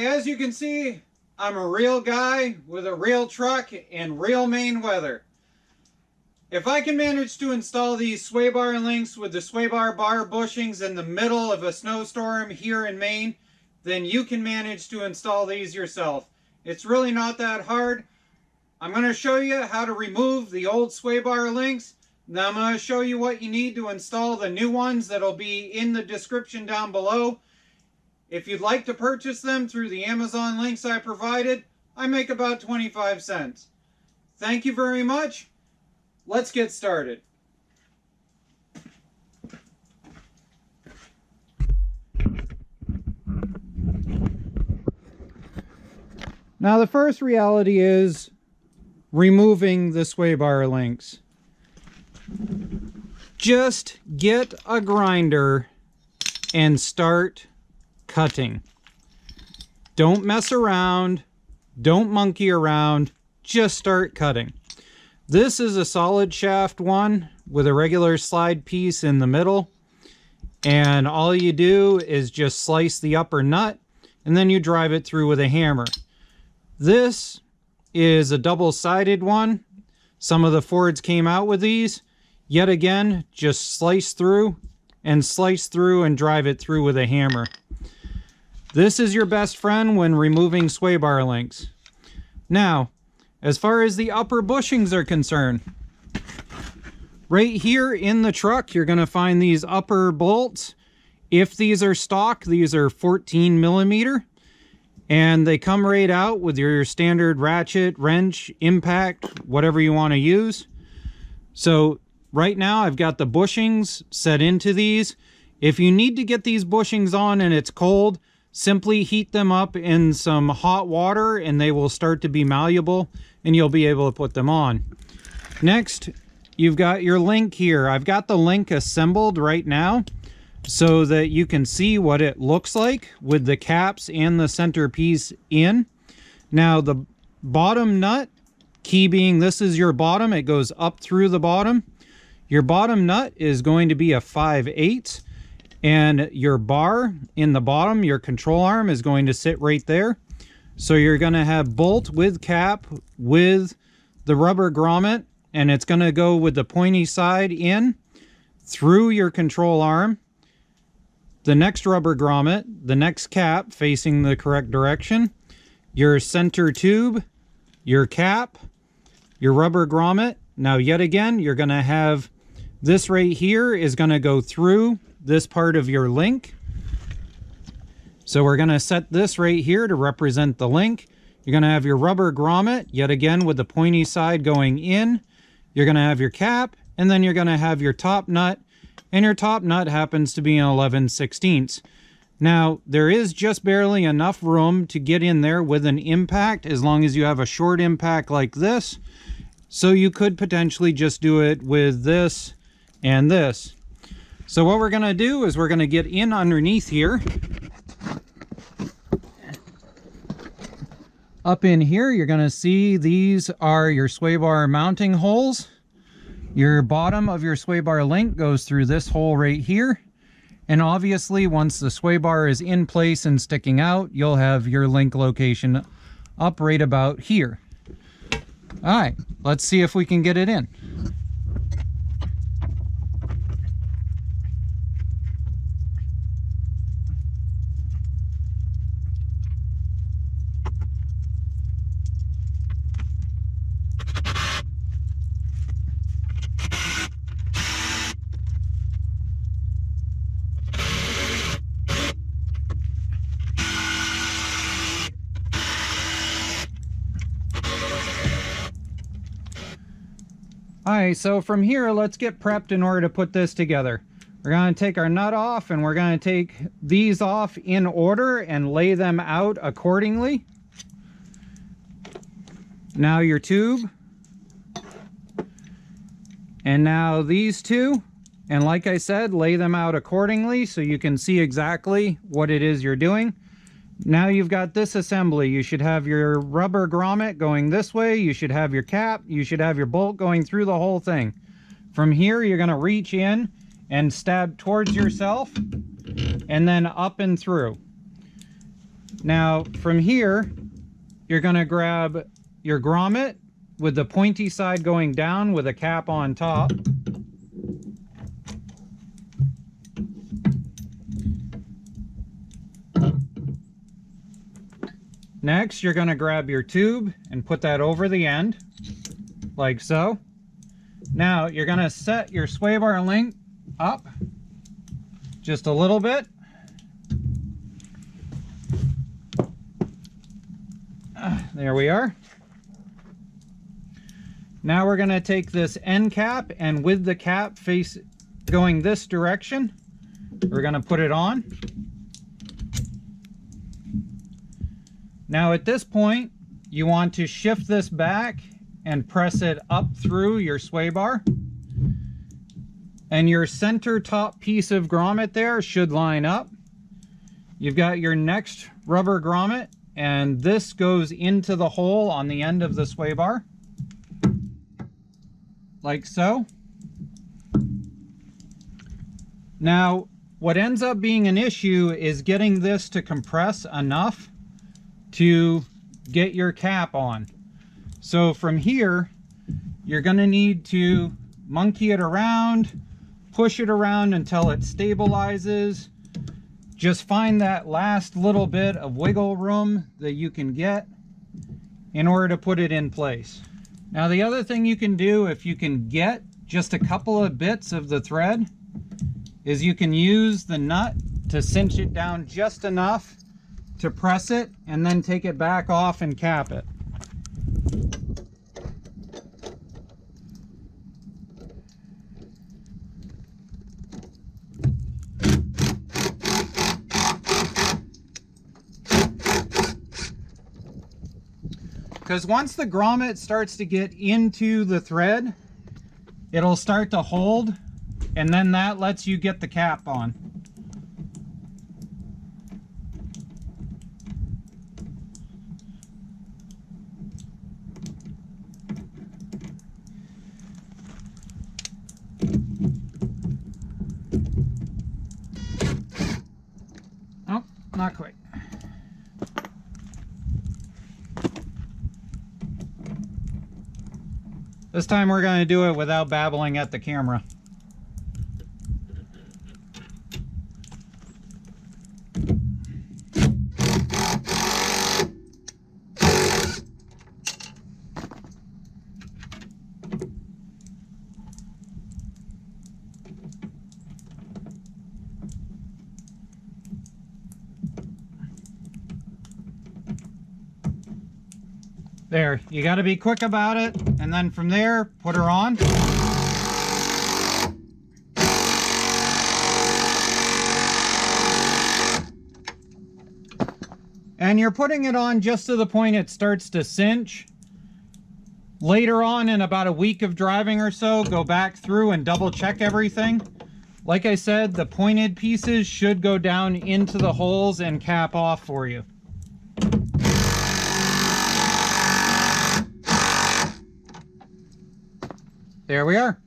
as you can see, I'm a real guy with a real truck in real Maine weather. If I can manage to install these sway bar links with the sway bar bushings in the middle of a snowstorm here in Maine, then you can manage to install these yourself. It's really not that hard. I'm going to show you how to remove the old sway bar links. Now I'm going to show you what you need to install the new ones that'll be in the description down below. If you'd like to purchase them through the Amazon links I provided, I make about 25 cents. Thank you very much. Let's get started. Now the first reality is removing the sway bar links. Just get a grinder and start cutting. Don't mess around. Don't monkey around. Just start cutting. This is a solid shaft one with a regular slide piece in the middle. And all you do is just slice the upper nut and then you drive it through with a hammer. This is a double-sided one. Some of the Fords came out with these. Yet again, just slice through and drive it through with a hammer. This is your best friend when removing sway bar links. Now, as far as the upper bushings are concerned, right here in the truck, you're going to find these upper bolts. If these are stock, these are 14 millimeter. And they come right out with your standard ratchet, wrench, impact, whatever you want to use. So right now I've got the bushings set into these. If you need to get these bushings on and it's cold, simply heat them up in some hot water and they will start to be malleable and you'll be able to put them on. Next, you've got your link here. I've got the link assembled right now so that you can see what it looks like with the caps and the centerpiece in. Now the bottom nut, key being this is your bottom, it goes up through the bottom. Your bottom nut is going to be a 5/8, and your bar in the bottom, your control arm, is going to sit right there. So you're going to have bolt with cap with the rubber grommet, and it's going to go with the pointy side in through your control arm. The next rubber grommet, the next cap facing the correct direction, your center tube, your cap, your rubber grommet. Now yet again, you're going to have this right here is going to go through this part of your link. So we're going to set this right here to represent the link. You're going to have your rubber grommet, yet again with the pointy side going in. You're going to have your cap, and then you're going to have your top nut, and your top nut happens to be an 11/16. Now, there is just barely enough room to get in there with an impact as long as you have a short impact like this. So you could potentially just do it with this and this. So what we're going to do is we're going to get in underneath here. Up in here, you're going to see these are your sway bar mounting holes. Your bottom of your sway bar link goes through this hole right here. And obviously, once the sway bar is in place and sticking out, you'll have your link location up right about here. All right, let's see if we can get it in. Alright, so from here, let's get prepped in order to put this together. We're going to take our nut off, and we're going to take these off in order and lay them out accordingly. Now your tube. And now these two. And like I said, lay them out accordingly so you can see exactly what it is you're doing. Now you've got this assembly. You should have your rubber grommet going this way. You should have your cap. You should have your bolt going through the whole thing. From here, you're going to reach in and stab towards yourself and then up and through. Now from here, you're going to grab your grommet with the pointy side going down with a cap on top. Next, you're going to grab your tube and put that over the end, like so. Now, you're going to set your sway bar length up just a little bit. There we are. Now we're going to take this end cap, and with the cap face going this direction, we're going to put it on. Now at this point, you want to shift this back and press it up through your sway bar. And your center top piece of grommet there should line up. You've got your next rubber grommet, and this goes into the hole on the end of the sway bar, like so. Now, what ends up being an issue is getting this to compress enough to get your cap on. So from here, you're going to need to monkey it around, push it around until it stabilizes. Just find that last little bit of wiggle room that you can get in order to put it in place. Now the other thing you can do, if you can get just a couple of bits of the thread, is you can use the nut to cinch it down just enough to press it, and then take it back off and cap it. Because once the grommet starts to get into the thread, it'll start to hold, and then that lets you get the cap on. Oh, not quite. This time we're going to do it without babbling at the camera. There, you got to be quick about it, and then from there, put her on. And you're putting it on just to the point it starts to cinch. Later on, in about a week of driving or so, go back through and double check everything. Like I said, the pointed pieces should go down into the holes and cap off for you. There we are.